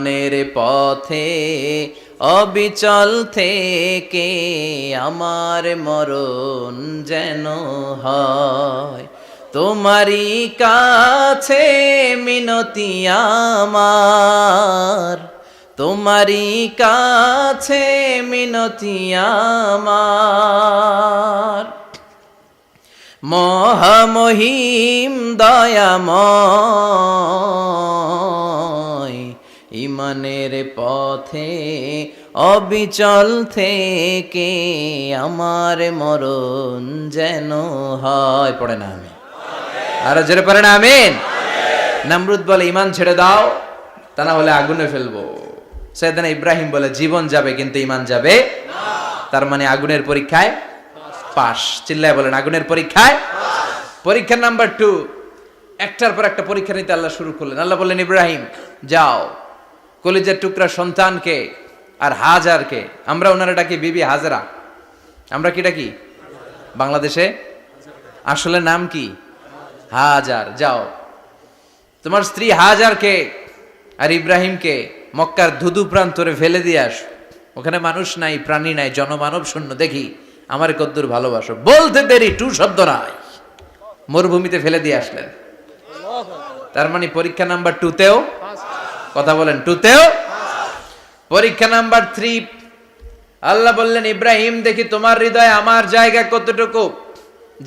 নের পথে অবিচল থেকে আমার মরণ যেন হয়, তোমারই কাছে মিনতি আমার, তোমারই কাছে মিনতি আমার। মহামহিম দয়াময়, ইমানের পথে অবিচল থেকে আমার মরণ যেন হয়। পড়ে না আমি আরো জোরে পড়ে না আমিন। নমরুদ বলে ইমান ছেড়ে দাও, তা না হলে আগুনে ফেলবো। সাইয়েদনা ইব্রাহিম বলে জীবন যাবে কিন্তু ইমান যাবে না। তার মানে আগুনের পরীক্ষায় পাস। চিল্লায় বলেন আগুনের পরীক্ষায়। পরীক্ষা নাম্বার 2, একটার পর একটা পরীক্ষা নিতে আল্লাহ শুরু করলেন। আল্লাহ বললেন ইব্রাহিম যাও, কলিজার টুকরা সন্তানকে আর হাজারকে, আমরা ওনারা ডাকি বিবি হাজরা, আমরা কি ডাকি বাংলাদেশে, আসলে নাম কি হাজার, যাও তোমার স্ত্রী হাজারকে আর ইব্রাহিমকে মক্কার ধুধু প্রান্তরে ফেলে দিয়ে আস। ওখানে মানুষ নাই, প্রাণী নাই, জনমানব শূন্য, দেখি আমার কদ্দুর ভালোবাসো। বলতে দেরি টু শব্দ নাই, মরুভূমিতে ফেলে দিয়ে আসলেন। তার মানে পরীক্ষা নাম্বার 2তেও, কথা বলেন 2তেও। পরীক্ষা নাম্বার 3, আল্লাহ বললেন ইব্রাহিম দেখি তোমার হৃদয়ে আমার জায়গা কতটুকু,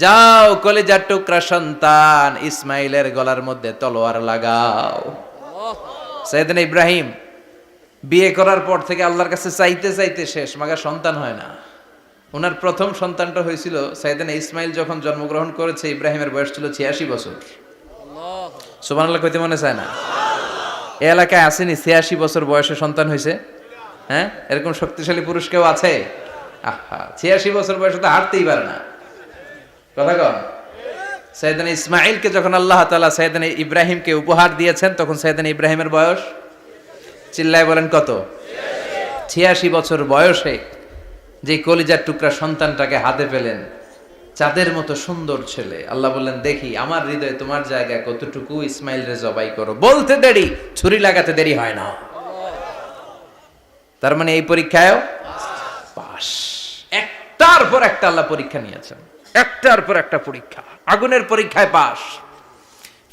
যাও কলিজার টুকরা সন্তান ইসমাইলের গলার মধ্যে তলোয়ার লাগাও। সাইয়েদনা ইব্রাহিম বিয়ে করার পর থেকে আল্লাহর কাছে চাইতে চাইতে শেষ, মাগা সন্তান হয় না। ওনার প্রথম সন্তানটা হয়েছিল সাইয়েদনা ইসমাইল যখন জন্মগ্রহণ করেছে, ইব্রাহিমের বয়স ছিল 86 বছর। সুবহানাল্লাহ কইতে মনে চায় না? এই এলাকায় আসেনি 86 বছর বয়সে সন্তান হয়েছে? হ্যাঁ, এরকম শক্তিশালী পুরুষ কেউ আছে? আহা, 86 বছর বয়সে তো হাঁটতেই পারে না। কথা কন। সাইয়েদনা ইসমাইলকে যখন আল্লাহ তাআলা সাইয়েদনা ইব্রাহিমকে উপহার দিয়েছেন, তখন সাইয়েদনা ইব্রাহিমের বয়স, চিল্লায় বলেন কত? 86 বছর বয়সে যে কলিজার টুকরা সন্তানটাকে হাতে পেলেন, চাঁদের মতো সুন্দর ছেলে। আল্লাহ বললেন দেখি আমার হৃদয়ে তোমার জায়গা কতটুকু, ইসমাইল রে জবাই করো। বলতে দেরি, ছুরি লাগাতে দেরি হয় না। তার মানে এই পরীক্ষায়ও পাস। একটার পর একটা আল্লাহ পরীক্ষা নিয়েছেন, একটার পর একটা পরীক্ষা। আগুনের পরীক্ষায় পাস,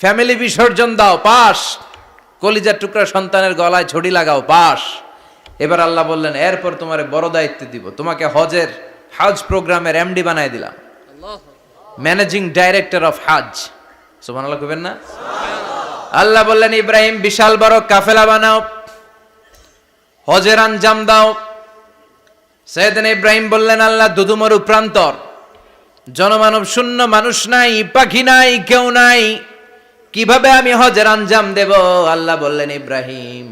ফ্যামিলি বিসর্জন দাও পাস, কলিজার টুকরা সন্তানের গলায় ছড়ি লাগাও পাস। এবার আল্লাহ বললেন এরপর তোমারে বড় দায়িত্ব দিব, তোমাকে হজ প্রোগ্রামের এমডি বানায় দিলাম, ম্যানেজিং ডাইরেক্টর অফ হজ। সুবহানাল্লাহ কইবেন না? আল্লাহ বললেন ইব্রাহিম বিশাল বড় কাফেলা বানাও, হজের আঞ্জাম দাও। সাইয়েদনা ইব্রাহিম বললেন আল্লাহ দুদুমরু প্রান্তর, জনমানব শূন্য, মানুষ নাই, পাখি নাই, কেউ নাই, কিভাবে আমি হজের আঞ্জাম দেব? আল্লাহ বললেন ইব্রাহিম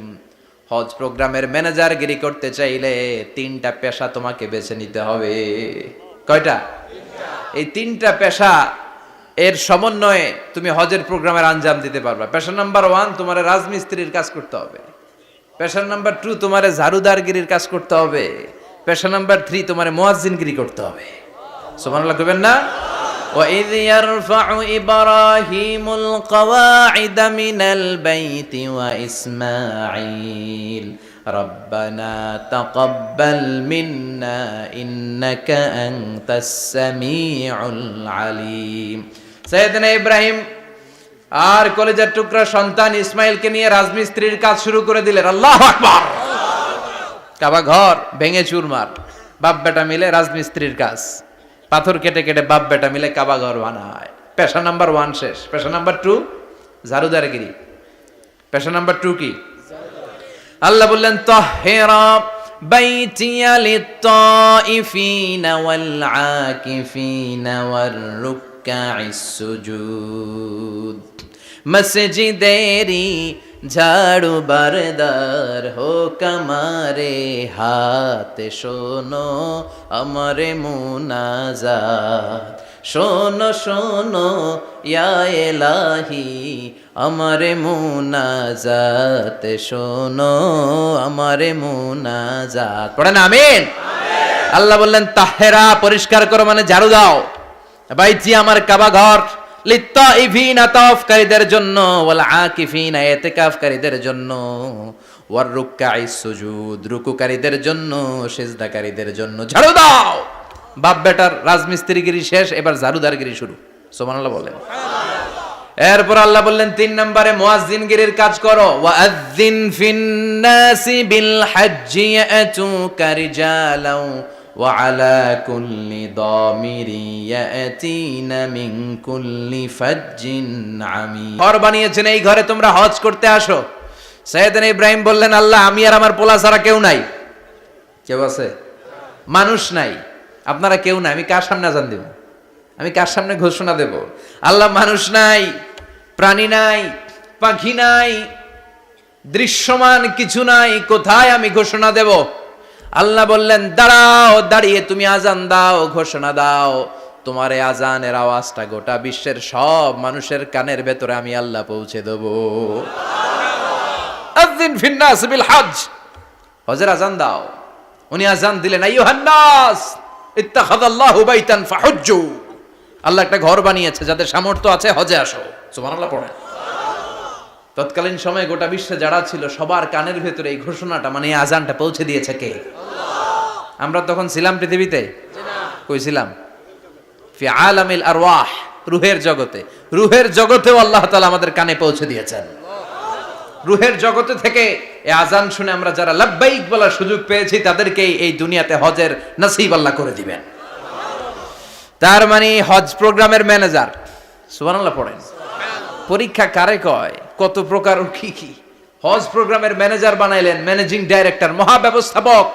হজ প্রোগ্রামের ম্যানেজারগিরি করতে চাইলে 3টা পেশা তোমাকে বেছে নিতে হবে। কয়টা? এই 3টা পেশা এর সমন্বয়ে তুমি হজের প্রোগ্রামের আঞ্জাম দিতে পারবা। পেশা নাম্বার 1 তোমার রাজমিস্ত্রির কাজ করতে হবে, পেশা নাম্বার 2 তোমার ঝাড়ুদারগিরির কাজ করতে হবে, পেশা নাম্বার 3 তোমার মুয়াজ্জিনগিরি করতে হবে। সুবহানাল্লাহ কইবেন না? وَإِذْ يَرْفَعُ إِبْرَاهِيمُ الْقَوَاعِدَ مِنَ الْبَيْتِ وَإِسْمَاعِيلُ رَبَّنَا تَقَبَّلْ مِنَّا إِنَّكَ أَنْتَ السَّمِيعُ الْعَلِيمُ। সাইয়েদনা ইব্রাহিম আর কলিজার টুকরা সন্তান ইসমাইলকে নিয়ে রাজমিস্ত্রির কাজ শুরু করে দিলেন। আল্লাহু আকবার। কাবা ঘর ভেঙে চুরমার, বাপ বেটা মিলে রাজমিস্ত্রির কাজ, পাথর কেটে কেটে বাপ বেটা মিলে কাবা ঘর বানায়। পেশা নাম্বার 1 শেষ। পেশা নাম্বার 2 ঝাড়ুদারগিরি। পেশা নাম্বার 2 কি? আল্লাহ বললেন তাহহিরা বাইতিয়া লিত-তাইফিনা ওয়াল আকিফিনা ওয়ার রুকআইস সুজুদ। মসজিদেরি ঝাড়ু বারদার হোক আমারে হাত, শোনো আমারে মুনাজাত, শোনো শোনো ইয়া ইলাহি আমারে মুনাজাত, শোনো আমারে মুনাজাত। পড়েন আমিন। আল্লাহ বললেন তাহেরা পরিষ্কার করো, মানে ঝাড়ু দাও। বাইতি আমার কাবা ঘর, লিত্তাইফিনা তাওয়াফকারীদের জন্য, ওয়াল আকিফিনা ইতিকাফকারীদের জন্য, ওয়ার রুকআইস সুজুদ, রুকুকারীদের জন্য, সিজদাকারীদের জন্য। ঝাড়ু দাও। বাপ বেটার রাজমিস্ত্রিগিরি শেষ, এবার ঝাড়ুদারগিরি শুরু। সুবহানাল্লাহ বলেন। এরপর আল্লাহ বললেন 3 নম্বরে মুয়াজ্জিনগিরির কাজ করো। ওয়াআযযিন ফিন-নাসি বিল হাজ্জি ইয়াতুকা রিজালাও ওয়া আলা কুল্লি দামিরি ইয়াতিনা মিন কুল্লি ফাজ্জিন আমিক। ঘর বানিয়েছেন, এই ঘরে তোমরা হজ করতে আসো। সাইয়েদনা ইব্রাহিম বললেন, আল্লাহ আমি আর আমার পোলা ছাড়া কেউ নাই। কেউ আছে? মানুষ নাই, আপনারা কেউ নাই, আমি কার সামনে আযান দেব? আমি কার সামনে ঘোষণা দেব? আল্লাহ মানুষ নাই, প্রাণী নাই, পাখি নাই, দৃশ্যমান কিছু নাই, কোথায় আমি ঘোষণা দেব? আল্লাহ বললেন, দাঁড়াও, দাঁড়িয়ে তুমি আজান দাও, ঘোষণা দাও। তোমার এই আজানের আওয়াজটা গোটা বিশ্বের সব মানুষের কানের ভেতরে আমি আল্লাহ পৌঁছে দেব। আযিন ফিন-নাস বিল হজ, হজের আজান দাও। উনি আজান দিলেন, আইয়ুহান নাস ইত্তাখাযাল্লাহু বাইতান ফাহুজ্জু। আল্লাহ একটা ঘর বানিয়েছে, যাদের সামর্থ্য আছে হজে আসো। সুবহানাল্লাহ পড়েন। তৎকালীন সময়ে গোটা বিশ্বে যারা ছিল সবার কানের ভেতরে এই ঘোষণাটা, মানে এই আজানটা পৌঁছে দিয়েছে কে? আল্লাহ। আমরা তখন ছিলাম পৃথিবীতে? কই ছিলাম? ফি আলামিল আরওয়াহ, রূহের জগতে। রূহের জগতেও আল্লাহ তাআলা আমাদের কানে পৌঁছে দিয়েছেন। রূহের জগতে থেকে এই আজান শুনে আমরা যারা লাব্বাইক বলার সুযোগ পেয়েছি, তাদেরকে এই দুনিয়াতে হজের নসিব আল্লাহ করে দিবেন। তার মানে হজ প্রোগ্রামের ম্যানেজার। সুবহানাল্লাহ পড়েন। পরীক্ষা কারে কয়? কত প্রকার ও কি কি। হজ প্রোগ্রামের ম্যানেজার বানাইলেন, ম্যানেজিং ডাইরেক্টর, মহাব্যবস্থাপক।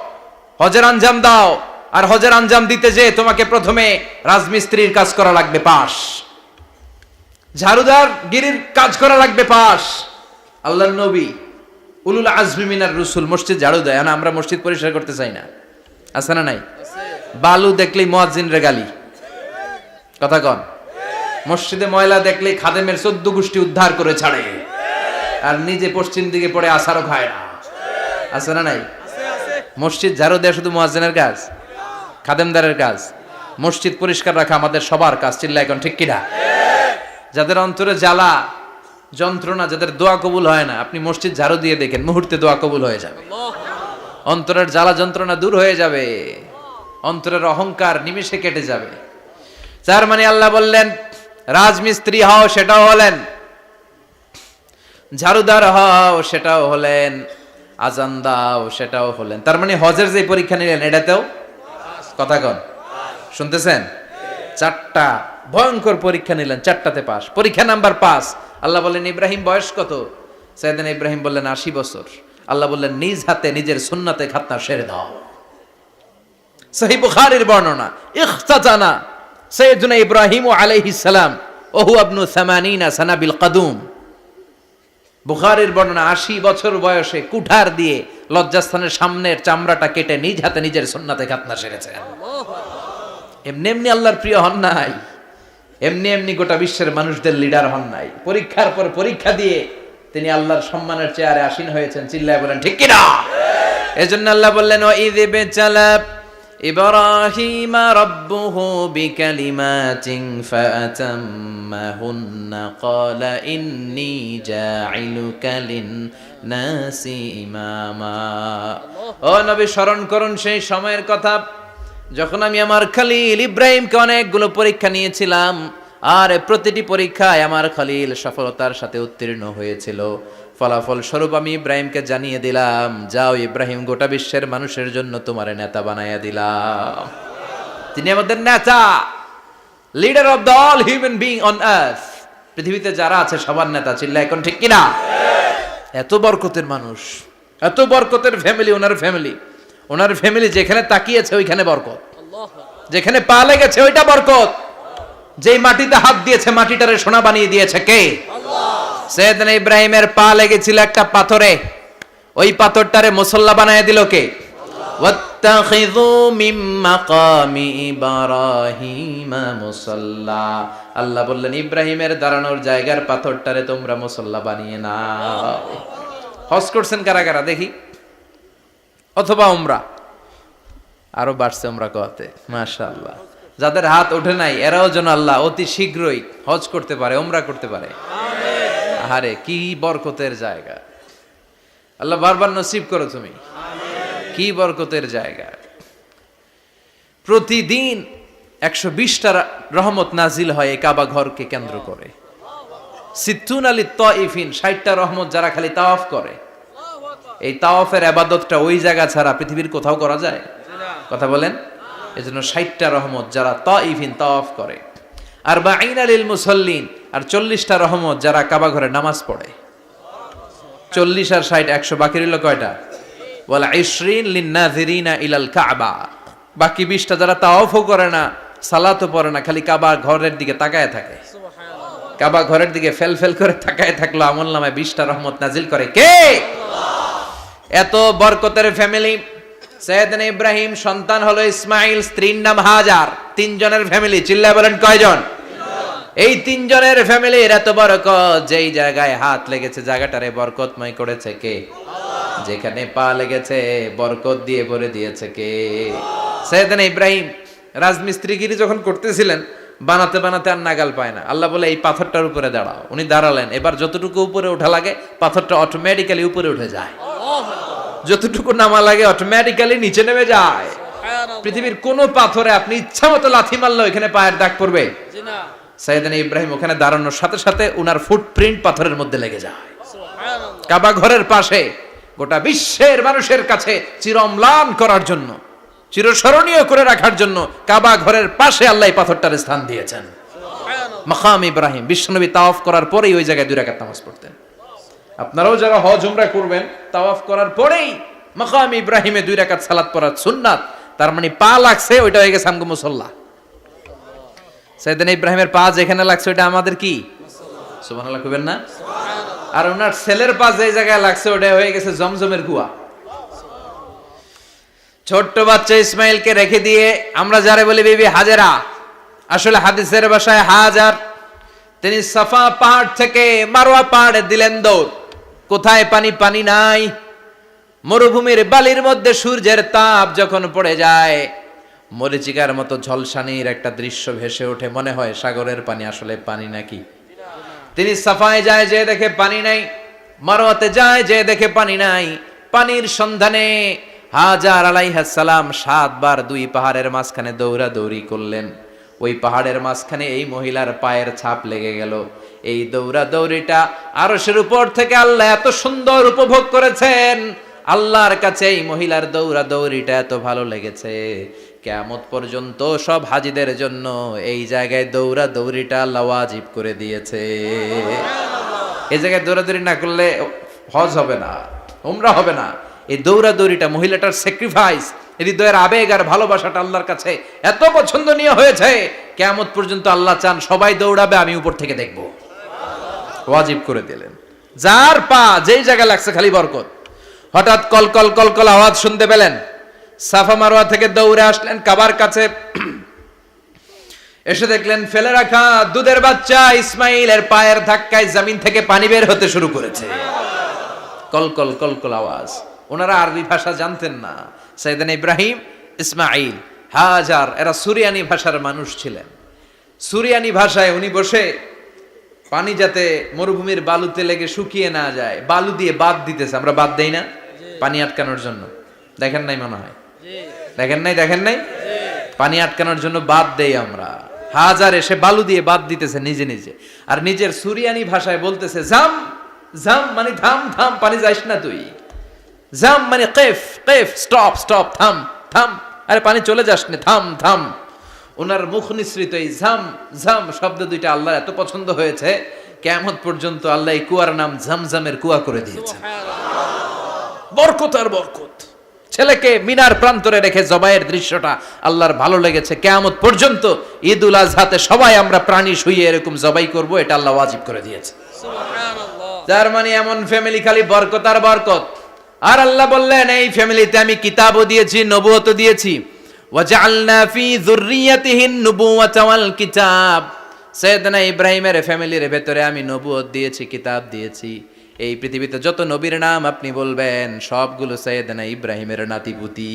হজের আঞ্জাম দাও, আর হজের আঞ্জাম দিতে যে তোমাকে প্রথমে রাজমিস্ত্রির কাজ করা লাগবে পাস, ঝাড়ুদার গিরির কাজ করা লাগবে পাস। আল্লাহর নবী উলুল আজমি মিনার রসুল মসজিদ ঝাড়ু দেয় না, আমরা মসজিদ পরিষ্কার করতে চাই না, আছে না নাই? বালু দেখলেই মুয়াজ্জিনরে গালি, কথা কন। মসজিদে ময়লা দেখলেই খাদেমের 14 গোষ্ঠী উদ্ধার করে ছাড়ে, আর নিজে পশ্চিম দিকে পড়ে আসারও খায় না, আছে না নাই? মসজিদ ঝাড়ু দেয়া শুধু মুয়াজ্জিনের কাজ? খাদেমদারের কাজ? মসজিদ পরিষ্কার রাখা আমাদের সবার কাজ। চিল্লা এখন ঠিক কিনা? যাদের অন্তরে জ্বালা যন্ত্রণা, যাদের দোয়া কবুল হয় না, আপনি মসজিদ ঝাড়ু দিয়ে দেখেন, মুহূর্তে দোয়া কবুল হয়ে যাবে। অন্তরের জ্বালা যন্ত্রণা দূর হয়ে যাবে, অন্তরের অহংকার নিমেষে কেটে যাবে। তার মানে আল্লাহ বললেন রাজমিস্ত্রি হও, সেটাও হলেন, ঝাড়ুদার হও, সেটাও হলেন, আজান দাও, সেটাও হলেন। তার মানে হজের যে পরীক্ষা নিলেন এটাতেও, কথা কন, শুনতেছেন? 4টা ভয়ঙ্কর পরীক্ষা নিলেন, 4টাতে পাস। পরীক্ষা নাম্বার 5। আল্লাহ বললেন ইব্রাহিম বয়স কত? সাইয়েদনা ইব্রাহিম বললেন 80 বছর। আল্লাহ বললেন নিজ হাতে নিজের সুন্নাতে খাতনা সেরে দাও। সহিহ বুখারীর বর্ণনা, ইখতাতানা সাইয়েদনা ইব্রাহিম আলাইহিস সালাম ওহু ইবনু 80 সানা বিল কদুম। বুখারীর বর্ণনা, 80 বছর বয়সে কুঠার দিয়ে লজ্জাস্থানের সামনের চামড়াটা কেটে নিজ হাতে নিজের সুন্নাতে খাতনা সেরেছেন। এমনি এমনি আল্লাহর প্রিয় হন নাই, এমনি এমনি গোটা বিশ্বের মানুষদের লিডার হন নাই। পরীক্ষার পর পরীক্ষা দিয়ে তিনি আল্লাহর সম্মানের চেয়ারে আসীন হয়েছেন। চিল্লায় বলেন ঠিক কিনা? এজন্য আল্লাহ বললেন ওয়াইয ইবতালা ইব্রাহিমা রাব্বুহু বিকালিমাতিন ফাআতাম্মাহুন্না ক্বালা ইন্নী জাঈলুকা লিন-নাসি ইমামা। ও নবী, স্মরণ করুন সেই সময়ের কথা যখন আমি আমার খলিল ইব্রাহিমকে অনেকগুলো পরীক্ষা নিয়েছিলাম, আর প্রতিটি পরীক্ষায় আমার খলিল সফলতার সাথে উত্তীর্ণ হয়েছিল। ফলাফল স্বরূপ আমি ইব্রাহিমকে জানিয়ে দিলাম, যাও ইব্রাহিম, গোটা বিশ্বের মানুষের জন্য তোমার নেতা বানাইয়া দিলাম। তিনি আমাদের নেতা, leader of the all human being on earth. পৃথিবীতে যারা আছে সবার নেতা। চিল্লা এখন ঠিক কিনা? এত বরকতের মানুষ, এত বরকতের ফ্যামিলি, ওনার ফ্যামিলি যেখানে তাকিয়েছে ওইখানে বরকত, যেখানে পা লেগেছে ওইটা বরকত। যেই মাটিতে হাত দিয়েছে মাটিটারে সোনা বানিয়ে দিয়েছে কে? আল্লাহ। সাইয়েদনা ইব্রাহিমের পা লেগেছিল একটা পাথরে, ওই পাথরটারে মুসল্লা বানিয়ে দিল কে? আল্লাহ। ওয়াত্তাখিযু মিন মাকামি ইব্রাহিমা মুসাল্লা। আল্লাহ বললেন ইব্রাহিমের দাঁড়ানোর জায়গার পাথরটারে তোমরা মুসল্লা বানিয়ে নাও। হজ করছেন কারা কারা দেখি? অথবা উমরা? আরো বাড়ছে উমরা করতে, মাশাআল্লাহ। যাদের হাত ওঠে নাই এরাও যেন আল্লাহ অতি শীঘ্রই হজ করতে পারে, উমরা করতে পারে। আরে কি বরকতের জায়গা! আল্লাহ বারবার নসিব করো তুমি। কি বরকতের জায়গা। প্রতিদিন 120টা রহমত নাজিল হয় এই কাবা ঘরকে কেন্দ্র করে। সিত্তুন আলী তাইফিন, 60টা রহমত যারা খালি তাওয়াফ করে। এই তাওয়াফের ইবাদতটা ওই জায়গা ছাড়া পৃথিবীর কোথাও করা যায়? কথা বলেন। এজন্য 60টা রহমত যারা তাইফিন তাওয়াফ করে। আর বাঈনা লিল মুসাল্লিন, আর 40টা রহমত যারা কাবা ঘরে নামাজ পড়ে। 40 আর 60 100, বাকি রইল কয়টা? ওয়াল 20 লিন নাযিরিনা ইলাল কাবা। বাকি 20টা যারা তাওয়াফও করে না, সালাতও পড়ে না, খালি কাবা ঘরের দিকে তাকায় থাকে। কাবা ঘরের দিকে ফেল ফেল করে তাকায় থাকলো, আমলনামায় 20টা রহমত নাজিল করে কে? এত বরকতের ফ্যামিলি। সাইয়েদনা ইব্রাহিম সন্তান হলো ইসমাইল, স্ত্রীর নাম হাজার। 3 জনের ফ্যামিলি, চিল্লায় বলেন কয়জন? এই 3 জনের ফ্যামিলির এত বরকত, যেই জায়গায় হাত লেগেছে জায়গাটারে বরকতময় করেছে কে? যেখানে পা লেগেছে বরকত দিয়ে ভরে দিয়েছে কে? সাইয়েদনা ইব্রাহিম রাজমিস্ত্রিগিরি যখন করতেছিলেন, বানাতে বানাতে আর নাগাল পায় না। আল্লাহ বলে এই পাথরটার উপরে দাঁড়াও। উনি দাঁড়ালেন। এবার যতটুকু উপরে ওঠা লাগে পাথরটা অটোমেটিক্যালি উপরে উঠে যায়, যতটুকু নামা লাগে অটোমেটিক্যালি নিচে নেমে যায়। পৃথিবীর কোন পাথরে আপনি ইচ্ছা মতো লাথি মারলে এখানে পায়ের দাগ পড়বে? সাইয়েদনা ইব্রাহিম ওখানে দাঁড়ানোর সাথে সাথে উনার ফুটপ্রিন্ট পাথরের মধ্যে লেগে যায়। কাবা ঘরের পাশে গোটা বিশ্বের মানুষের কাছে চিরম্লান করার জন্য, চিরস্মরণীয় করে রাখার জন্য কাবা ঘরের পাশে আল্লাহ এই পাথরটার স্থান দিয়েছেন। মাকাম ইব্রাহিম। বিশ্বনবী তাওয়াফ করার পরেই ওই জায়গায় 2 রাকাত নামাজ পড়তেন। আপনারাও যারা হজ উমরা করবেন, তাওয়াফ করার পরেই মাকাম ইব্রাহিমে 2 রাকাত সালাত পড়া সুন্নাত। তার মানে পা লাগছে, ওইটা হয়ে গেছে আমগো মুসাল্লা। সাইয়েদনা ইব্রাহিমের পা যেখানে লাগছে ওইটা আমাদের কি? সুবহানাল্লাহ কইবেন না? আর ওনার ছেলের পা যে জায়গায় লাগছে ওটা হয়ে গেছে জমজমের কুয়া। ছোট্ট বাচ্চা ইসমাইলকে রেখে দিয়ে আমরা যারে বলি বিবি হাজেরা, আসলে হাদিসের ভাষায় হাজার, তিনি সাফা পাহাড় থেকে মারওয়া পাহাড়ে দিলেন দৌড়। কোথায় পানি? পানি নাই। মরুভূমির বালির মধ্যে সূর্যের তাপ যখন পড়ে যায়, মরিচিকার মতো ঝলসানির একটা দৃশ্য ভেসে ওঠে, মনে হয় সাগরের পানি, আসলে পানি নাকি। তিনি সাফায় যায়, যে দেখে পানি নাই। মারওয়াতে যায়, যে দেখে পানি নাই। পানির সন্ধানে হাজার আলাইহিস সালাম 7 বার 2 পাহাড়ের মাঝখানে দৌড়াদৌড়ি করলেন। ওই পাহাড়ের মাঝখানে এই মহিলার পায়ের ছাপ লেগে গেল। এই দৌড়াদৌড়িটা আরশের উপর থেকে আল্লাহ এত সুন্দর উপভোগ করেছেন। আল্লাহর কাছে এই মহিলার দৌড়াদৌড়িটা এত ভালো লেগেছে, কিয়ামত পর্যন্ত সব হাজীদের জন্য এই জায়গায় দৌড়াদৌড়িটা আল্লাহ ওয়াজিব করে দিয়েছে। এই জায়গায় দৌড়াদৌড়ি না করলে হজ হবে না, উমরা হবে না। এই দৌড়াদৌড়িটা, মহিলাটার স্যাক্রিফাইস, হৃদয়ের আবেগ আর ভালোবাসাটা আল্লাহর কাছে এত পছন্দনীয় হয়েছে, কিয়ামত পর্যন্ত আল্লাহ চান সবাই দৌড়াবে, আমি উপর থেকে দেখব। ওয়াজিব করে দিলেন। যার পা যেই জায়গায় লাগছে খালি বরকত। হঠাৎ কলকল কলকল আওয়াজ শুনতে পেলেন। সাফা মারওয়া থেকে দৌড়ে আসলেন কাবার কাছে। এসে দেখলেন ফেলে রাখা দুধের বাচ্চা ইসমাইলের পায়ের ধাক্কায় জমিন থেকে পানি বের হতে শুরু করেছে। কলকল কলকল আওয়াজ। ওনারা আরবি ভাষা জানতেন না। সাইয়েদনা ইব্রাহিম, ইসমাইল, হাজার এরা সুরিয়ানি ভাষার মানুষ ছিলেন। সুরিয়ানি ভাষায় উনি বসে পানি যাতে মরুভূমির বালুতে লেগে শুকিয়ে না যায়, বালু দিয়ে বাদ দিতেছে। আমরা বাদ দেই না পানি আটকানোর জন্য? দেখেন নাই মনে হয়? দেখেন নাই? পানি আটকানোর জন্য বাদ দেই আমরা। হাজার এসে বালু দিয়ে বাদ দিতেছে নিজে নিজে, আর নিজের সুরিয়ানি ভাষায় বলতেছে জাম জাম, মানে থাম থাম, পানি যাইস না তুই। জাম মানে কেফ কেফ, স্টপ স্টপ, থাম থাম, আরে পানি চলে যাস না, থাম থাম। ওনার মুখ নিঃসৃত এই ঝাম ঝাম শব্দ দুইটা আল্লাহ এত পছন্দ হয়েছে, কিয়ামত পর্যন্ত আল্লাহ এই কুয়ার নাম ঝমঝমের কুয়া করে দিয়েছে। বরকত আর বরকত। ছেলেকে মিনার প্রান্তরে রেখে জবাইয়ের দৃশ্যটা আল্লাহর ভালো লেগেছে। কিয়ামত পর্যন্ত ঈদুল আজহাতে সবাই আমরা প্রাণী শুইয়ে এরকম জবাই করব, এটা আল্লাহ ওয়াজিব করে দিয়েছে। যার মানে এমন ফ্যামিলি খালি বরকত আর বরকত। আর আল্লাহ বললেন এই ফ্যামিলিতে আমি কিতাবও দিয়েছি, নবুয়তও দিয়েছি। ওয়াজআলনা ফি যুররিয়াতিহিন নুবুওয়াতা ওয়াল কিতাব। সাইয়েদনা ইব্রাহিমের ফ্যামিলির ভেতরে আমি নবুয়ত দিয়েছি, কিতাব দিয়েছি। এই পৃথিবীতে যত নবীর নাম আপনি বলবেন সবগুলো সাইয়েদনা ইব্রাহিমের নাতিপুতি।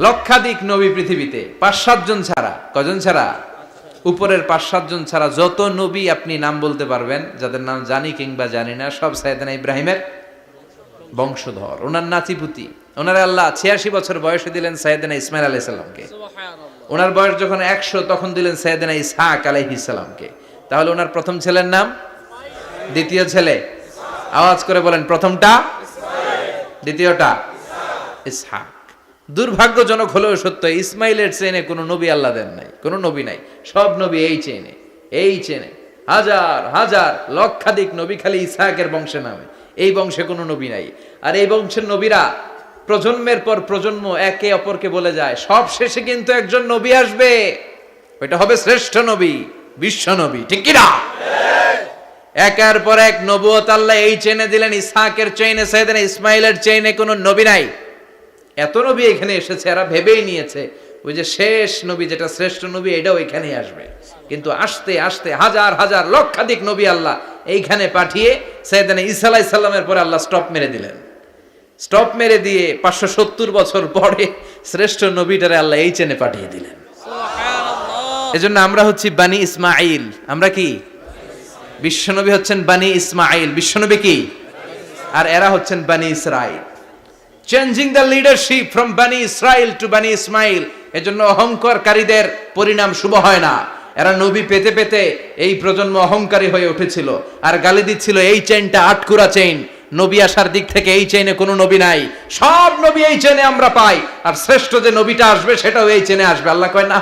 লক্ষাধিক নবী পৃথিবীতে, 5-7 জন ছাড়া। কজন ছাড়া? উপরের 5-7 জন ছাড়া যত নবী আপনি নাম বলতে পারবেন, যাদের নাম জানি কিংবা জানি না, সব সাইয়েদনা ইব্রাহিমের বংশধর। ওনার নাতিপুতি, ওনারা আল্লাহ 86 বছর বয়সে দিলেন সাইয়েদনা ইসমাইল আলাইহিস সালামকে। ওনার বয়স যখন 100 তখন দিলেন সাইয়েদনা ইসহাক আলাইহিস সালামকে। তাহলে ওনার প্রথম ছেলের নাম, দ্বিতীয় ছেলে আওয়াজ করে বলেন, প্রথমটা দ্বিতীয়টা ইসহাক। দুর্ভাগ্যজনক হলেও সত্য, ইসমাইলের চেনে কোনো নবী আল্লাহ দেন নাই, কোনো নবী নাই। সব নবী এই চেনে হাজার হাজার লক্ষাধিক নবী খালি ইসহাকের বংশে নামে, এই বংশে কোনো নবী নাই। আর এই বংশের নবীরা প্রজন্মের পর প্রজন্ম একে অপরকে বলে যায়, সব শেষে কিন্তু একজন নবী আসবে, ওইটা হবে শ্রেষ্ঠ নবী, বিশ্ব নবী, ঠিক কিনা? একের পর এক নবুয়ত আল্লাহ এই চেনে দিলেন। ইসহাকের চেইনে, সাইয়েদনা ইসমাইলের চেইনে কোনো নবী নাই। এত নবী এখানে এসেছে, এরা ভেবেই নিয়েছে ওই যে শেষ নবী যেটা শ্রেষ্ঠ নবী এটাও এখানেই আসবে। কিন্তু আস্তে আস্তে হাজার হাজার লক্ষাধিক নবী আল্লাহ এইখানে পাঠিয়ে সাইয়েদনা ঈসা আলাইহিস সালামের পরে আল্লাহ স্টপ মেরে দিলেন। স্টপ মেরে দিয়ে 570 বছর পরে শ্রেষ্ঠ নবীটারে আল্লাহ এই চেনে পাঠিয়ে দিলেন। এজন্য আমরা হচ্ছি বানি ইসমাইল। আমরা কি? বিশ্বনবী হচ্ছেন বানি ইসমাইল, বিশ্বনবী কি? আর এরা হচ্ছেন বানি Israil. Changing the leadership from বানি ইসরাইল টু বানি ইসমাইল। এজন্য অহংকারকারীদের পরিণাম শুভ হয় না। এরা নবী পেতে পেতে এই প্রজন্ম অহংকারী হয়ে উঠেছিল আর গালি দিচ্ছিল এই চেইনটা আটকুরা চেইন, নবী আসার দিক থেকে এই চেইনে কোনো নবী নাই, সব নবী এই চেইনে আমরা পাই, আর শ্রেষ্ঠ যে নবীটা আসবে সেটাও এই চেইনে আসবে। আল্লাহ কয় না,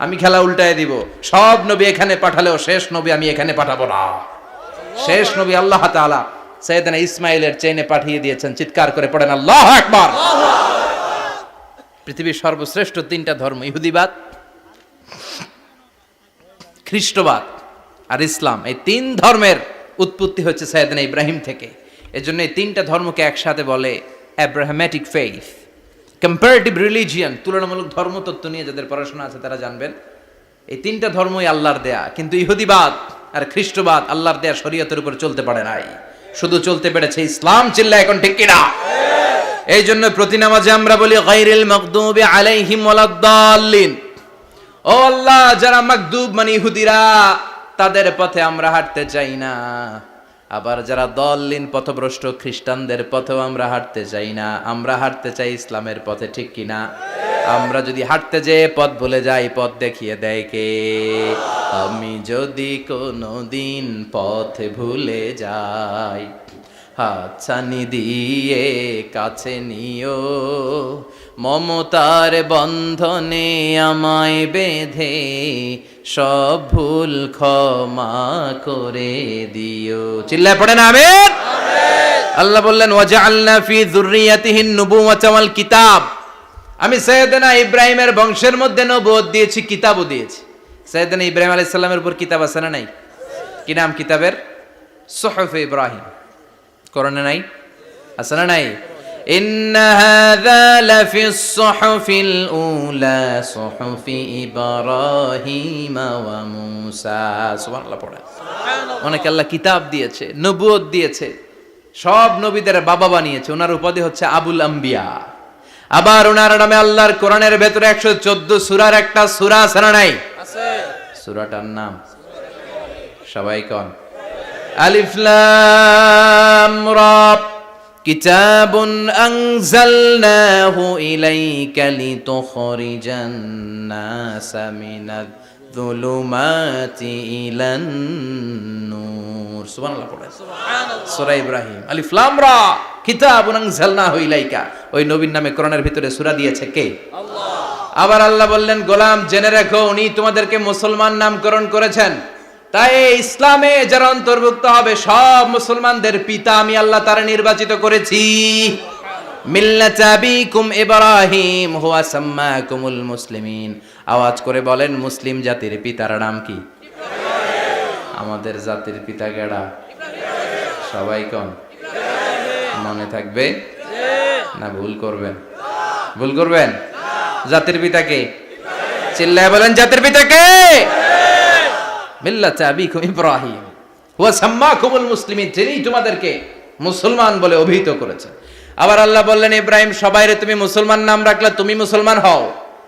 আমি খেলা উল্টায় দিব, সব নবী এখানে পাঠালেও শেষ নবী আমি এখানে পাঠাবো না। শেষ নবী আল্লাহ তাআলা সাইয়েদনা ইসমাইলের চেইনে পাঠিয়ে দিয়েছেন। চিৎকার করে পড়েন আল্লাহু আকবার। পৃথিবীর সর্বশ্রেষ্ঠ 3টা ধর্ম, ইহুদিবাদ, খ্রিস্টবাদ আর ইসলাম, এই 3 ধর্মের উৎপত্তি হচ্ছে সাইয়েদনা ইব্রাহিম থেকে। এজন্য এই 3টা ধর্মকে একসাথে বলে অ্যাব্রাহামেটিক ফেইথ, কম্পারেটিভ রিলিজিয়ন। তুলনামূলক ধর্মতত্ত্ব নিয়ে যাদের পড়াশোনা আছে তারা জানবেন এই 3টা ধর্মই আল্লাহর দেয়া, কিন্তু ইহুদিবাদ আর খ্রিস্টবাদ আল্লাহর দেয়া শরীয়তের উপর চলতে পারে নাই, শুধু চলতে পেরেছে ইসলাম। চিল্লা এখন ঠিক কিনা? এই জন্য প্রতি নামাজে আমরা বলি গায়রিল মাগদুবি আলাইহিম ওয়ালাদ-দাল্লিন। ও আল্লাহ, যারা মাগদুব মানে ইহুদিরা, তাদের পথে আমরা হাঁটতে চাই না। আবার যারা দল্লিন পথভ্রষ্ট খ্রিস্টানদের পথেও আমরা হাঁটতে চাই না, আমরা হাঁটতে চাই ইসলামের পথে, ঠিক কিনা? আমরা যদি হাঁটতে যেয়ে পথ ভুলে যাই, পথ দেখিয়ে দেয় কে? আমি যদি কোনোদিন পথ ভুলে যাই, হাতছানি দিয়ে কাছে নিও, মমতার বন্ধনে আমায় বেঁধে সব ভুল ক্ষমা করে দিও। চিল্লায় পড়েন আমিন। আল্লাহ বললেন ওয়াজআলনা ফি যুররিয়াতিহিন নুবুওয়াতা ওয়াল কিতাব। আমি সাইয়েদনা ইব্রাহিমের বংশের মধ্যে নবুয়ত দিয়েছি, কিতাবও দিয়েছি। সাইয়েদনা ইব্রাহিম আলাইহিস সালামের উপর কিতাব আছে না নাই? কি নাম কিতাবের? সুহুফে ইব্রাহিম। কোরআনে নাই? আছে না নাই? ইন্না হাযা লাফিস সুহুফিল উলা সুহুফি ইব্রাহিম ওয়া মূসা। সুবহানাল্লাহ পড়ে। অনেকে আল্লাহ কিতাব দিয়েছে, নবুয়ত দিয়েছে, সব নবীদের বাবা বানিয়েছে। ওনার উপাধি হচ্ছে আবুল আম্বিয়া। আবার ওনার নামে আল্লাহর কোরআনের ভেতরে 114 সূরার একটা সূরা আছে না নাই? আছে। সূরাটার নাম সবাই কোন? আলিফ লাম রা। কিতাবুন আনজালনাহু ইলাইকা লিতুখরিজান নাসা মিনাজ যুলুমাতি ইলান নূর। সুবহানাল্লাহ পড়েন। সুবহানাল্লাহ। সূরা ইব্রাহিম আলিফ লাম রা কিতাবুন আনজালনাহু ইলাইকা। ওই নবীর নামে কোরআনের ভিতরে সূরা দিয়েছে কে? আল্লাহ। আবার আল্লাহ বললেন গোলাম জেনে রাখো উনি তোমাদেরকে মুসলমান নামকরণ করেছেন, তাই ইসলামে যারা অন্তর্ভুক্ত হবে সব মুসলমানদের পিতা আমি আল্লাহ তারা নির্বাচিত করেছি। মিল্লাত আবিকুম ইব্রাহিম হুয়া সাম্মাকুমুল মুসলিমিন। আওয়াজ করে বলেন মুসলিম জাতির পিতার নাম কি? আমাদের জাতির পিতা কেডা? সবাই কোন? মনে থাকবে না ভুল করবেন? ভুল করবেন? জাতির পিতা কে? চিল্লায় বলেন জাতির পিতা কে? মিল্লাত আবিকুম ইব্রাহিম হুয়া সাম্মাকুমুল মুসলিমিন, যিনি তোমাদেরকে মুসলমান বলে অভিহিত করেছেন। আবার আল্লাহ বললেন ইব্রাহিম সবাইরে তুমি মুসলমান নাম রাখলে তুমি মুসলমান হও,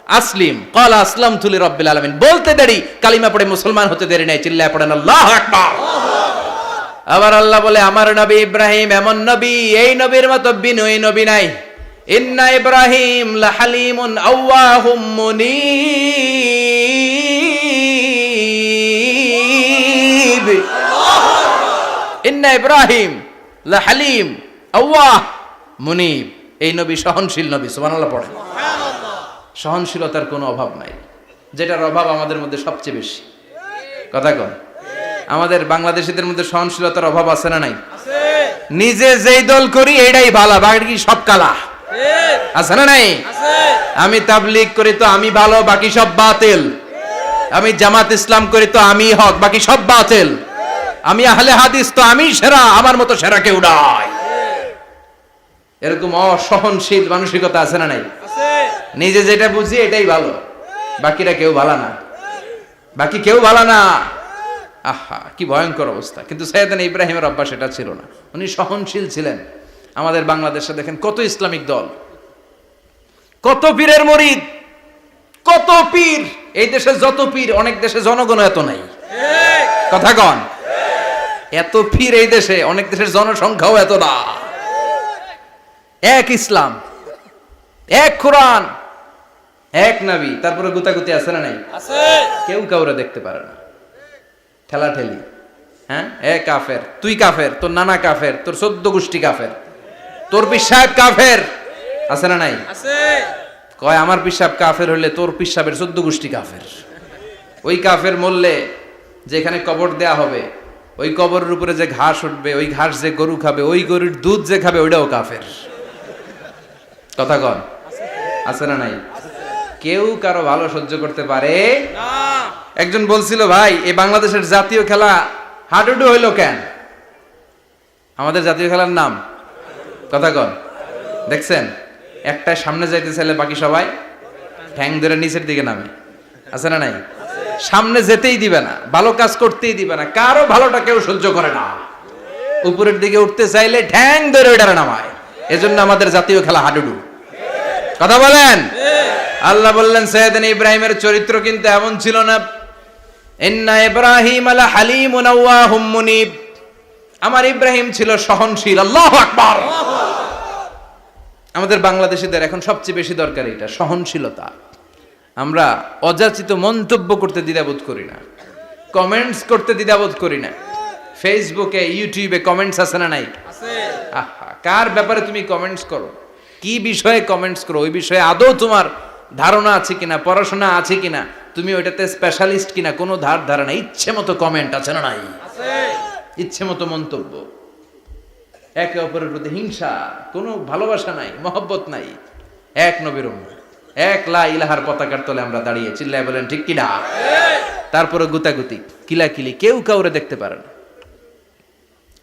আসলিম ক্বালা আসলামতু লিরাব্বিল আলামিন, বলতে দেরি, কালিমা পড়ে মুসলমান হতে দেরি নাই, চিল্লায় পড়েন আল্লাহু আকবার। আবার আল্লাহ বলে আমার নবী ইব্রাহিম এমন নবী, এই নবীর মতো বিনয়ী নবী নাই। ইন্না ইব্রাহিম লাহালিমুন আওয়াহুম মুনীব। ইন্না ইব্রাহিম লাহালিম আওয়াহ মুনীব, এই নবী সহনশীল নবী। সুবহানাল্লাহ পড়েন। সহনশীলতার কোনো অভাব নাই, যেটার অভাব আমাদের মধ্যে সবচেয়ে বেশি। কথা কন, আমাদের বাংলাদেশীদের মধ্যে সহনশীলতার অভাব আছে না নাই? নিজে যেই দল করি এইটাই ভালো, বাকি সব কালা, আছে না নাই? আমি তাবলীগ করি তো আমি ভালো, বাকি সব বাতিল। আমি জামাত ইসলাম করি তো আমি হক, বাকি সব বাতিল। আমি আহলে হাদিস তো আমি সেরা, আমার মতো সেরা কেউ নাই। এরকম অসহনশীল মানসিকতা আছে না নাই? নিজে যেটা বুঝি এটাই ভালো, বাকিরা কেউ ভালো না, বাকি কেউ ভালো না। আহা, কি ভয়ঙ্কর অবস্থা। কিন্তু সাইয়েদনা ইব্রাহিমের অভ্যাস এটা ছিল না, উনি সহনশীল ছিলেন। আমাদের বাংলাদেশে দেখেন কত ইসলামিক দল, কত পীরের মুরিদ, কত পীর। এই দেশে যত পীর, অনেক দেশে জনগণ এত নাই। কথা কন, এত পীর এই দেশে, অনেক দেশের জনসংখ্যাও এত না। এক ইসলাম, এক কোরআন, এক নবী, তারপরে গুতাগুতি আছে না নাই? কেউ কাউরে দেখতে পারে না, ঠেলা ঠেলি। হ্যাঁ, এ কাফের, তুই কাফের, তোর নানা কাফের, তোর 14 গোষ্ঠী কাফের, তোর পীর সাহেব কাফের, আছে না নাই? কয় আমার পীর সাহেব কাফের হলে তোর পীর সাহেবের 14 গোষ্ঠী কাফের। ওই কাফের মরলে যেখানে কবর দেয়া হবে, ওই কবরের উপরে যে ঘাস উঠবে, ওই ঘাস যে গরু খাবে, ওই গরুর দুধ যে খাবে, ওইটাও কাফের। কথা কন, আছে না নাই? কেউ কারো ভালো সহ্য করতে পারে না। একজন বলছিল, ভাই এই বাংলাদেশের জাতীয় খেলা হাডুডু হইলো কেন? আমাদের জাতীয় খেলার নাম, কথা কন, দেখছেন? একটা সামনে যাইতে চাইলে বাকি সবাই ঠ্যাং ধরে নিচের দিকে নামে, আছে না নাই? সামনে যেতেই দিবে না, ভালো কাজ করতেই দিবে না, কারো ভালোটা কেউ সহ্য করে না। উপরের দিকে উঠতে চাইলে ঠ্যাং ধরে ওইটারে নামায়। এজন্য আমাদের জাতীয় খেলা হাডুডু। কথা বলেন। আল্লাহ বললেন সাইয়েদনা ইব্রাহিমের চরিত্র কিন্তু এমন ছিল না। ইন্না ইব্রাহিম আলা হালিমুন আওয়াহুম মুনীব, আমার ইব্রাহিম ছিল সহনশীল। আল্লাহু আকবার। আমাদের বাংলাদেশীদের এখন সবচেয়ে বেশি দরকার এটা, সহনশীলতা। আমরা অযাচিত মন্তব্য করতে দ্বিধাবোধ করি না, কমেন্টস করতে দ্বিধাবোধ করি না। ফেসবুকে, ইউটিউবে কমেন্টস আছে না নাই? আহা, কার ব্যাপারে তুমি কমেন্টস করো, কি বিষয়ে কমেন্টস করো, ওই বিষয়ে আদৌ তোমার ধারণা আছে কিনা, পড়াশোনা আছে কিনা, তুমি ওইটাতে স্পেশালিস্ট কিনা, কোনো ধারণা। ইচ্ছে মতো কমেন্ট আছে না নাই? ইচ্ছে মতো মন্তব্য, একে অপরের প্রতি হিংসা, কোনো ভালোবাসা নাই, মহব্বত নাই। এক নবীর উম্মত, এক লা ইলাহার পতাকার তলে আমরা দাঁড়িয়ে, চিল্লায় বলেন ঠিক কিনা? তারপরে গুতাগুতি, কিলাকিলি, কেউ কাউরে দেখতে পারে না।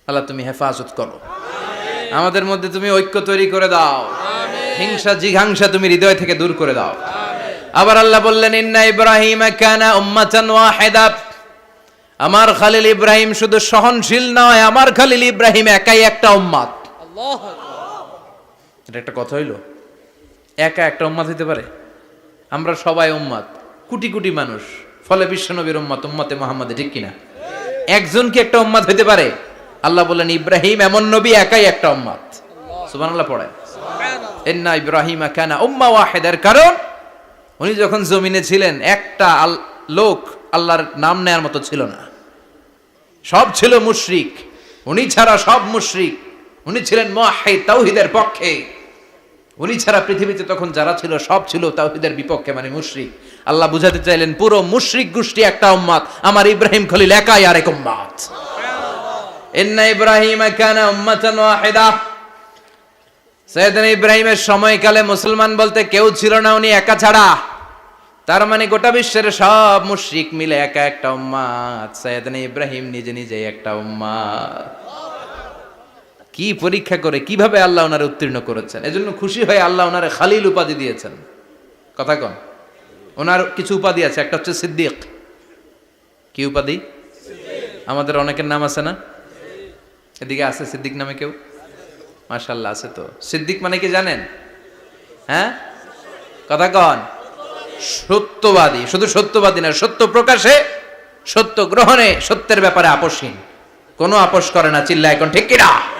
আল্লাহ তুমি হেফাজত করো, আমাদের মধ্যে তুমি ঐক্য তৈরি করে দাও, হিংসা জিঘাংসা তুমি হৃদয় থেকে দূর করে দাও। আবার আল্লাহ বললেন ইন্না ইব্রাহিম কানা উম্মাতান ওয়াহিদা, আমার খলিল ইব্রাহিম শুধু সহনশীল নয়, আমার খলিল ইব্রাহিম একাই একটা উম্মত। আল্লাহু আকবার। এটা একটা কথা হইলো, একা একটা উম্মত হইতে পারে? আমরা সবাই উম্মত, কোটি কোটি মানুষ, ফলে বিশ্ব নবীর উম্মত, উম্মতে মুহাম্মাদে, ঠিক কিনা? একজন কি একটা উম্মত হইতে পারে? আল্লাহ বললেন ইব্রাহিম এমন নবী, একাই একটা উম্মত। সুবহানাল্লাহ পড়ে। ইন্না ইব্রাহিম কানা উম্মাহ ওয়াহিদার, কারণ উনি যখন জমিনে ছিলেন একটা লোক আল্লাহর নাম নেয়ার মতো ছিল না, সব ছিল মুশরিক। উনি ছাড়া সব মুশরিক। উনি ছিলেন মুওয়াহহিদ, তাওহীদের পক্ষে। উনি ছাড়া পৃথিবীতে তখন যারা ছিল সব ছিল তাওহীদের বিপক্ষে, মানে মুশরিক। আল্লাহ বুঝাতে চাইলেন পুরো মুশরিক গোষ্ঠী একটা উম্মত, আমার ইব্রাহিম খলিল একাই আরেক উম্মত। ইন্না ইব্রাহিম কানা উম্মাতান ওয়াহিদা, সাইয়েদনা ইব্রাহিমের সময়কালে মুসলমান বলতে কেউ ছিল না, উনি একা ছাড়া। তার মানে গোটা বিশ্বের সব মুশরিক মিলে একা একটা উম্মত, সাইয়েদনা ইব্রাহিম নিজে নিজে একটা উম্মত। কি পরীক্ষা করে, কিভাবে আল্লাহ ওনারে উত্তীর্ণ করেছেন। এজন্য খুশি হয়ে আল্লাহ ওনারে খালিল উপাধি দিয়েছেন। কথা কন, ওনার কিছু উপাধি আছে, একটা হচ্ছে সিদ্দিক। কি উপাধি? আমাদের অনেকের নাম আছে না? এদিকে আছে সিদ্দিক নামে কেউ? মাশাআল্লাহ আছে তো। সিদ্দিক মানে কি জানেন? হ্যাঁ, কথা কন। সত্যবাদী, শুধু সত্যবাদী না, সত্য প্রকাশে, সত্য গ্রহণে, সত্যের ব্যাপারে আপোষহীন, কোনো আপোষ করে না। চিল্লা এখন ঠিক কিনা?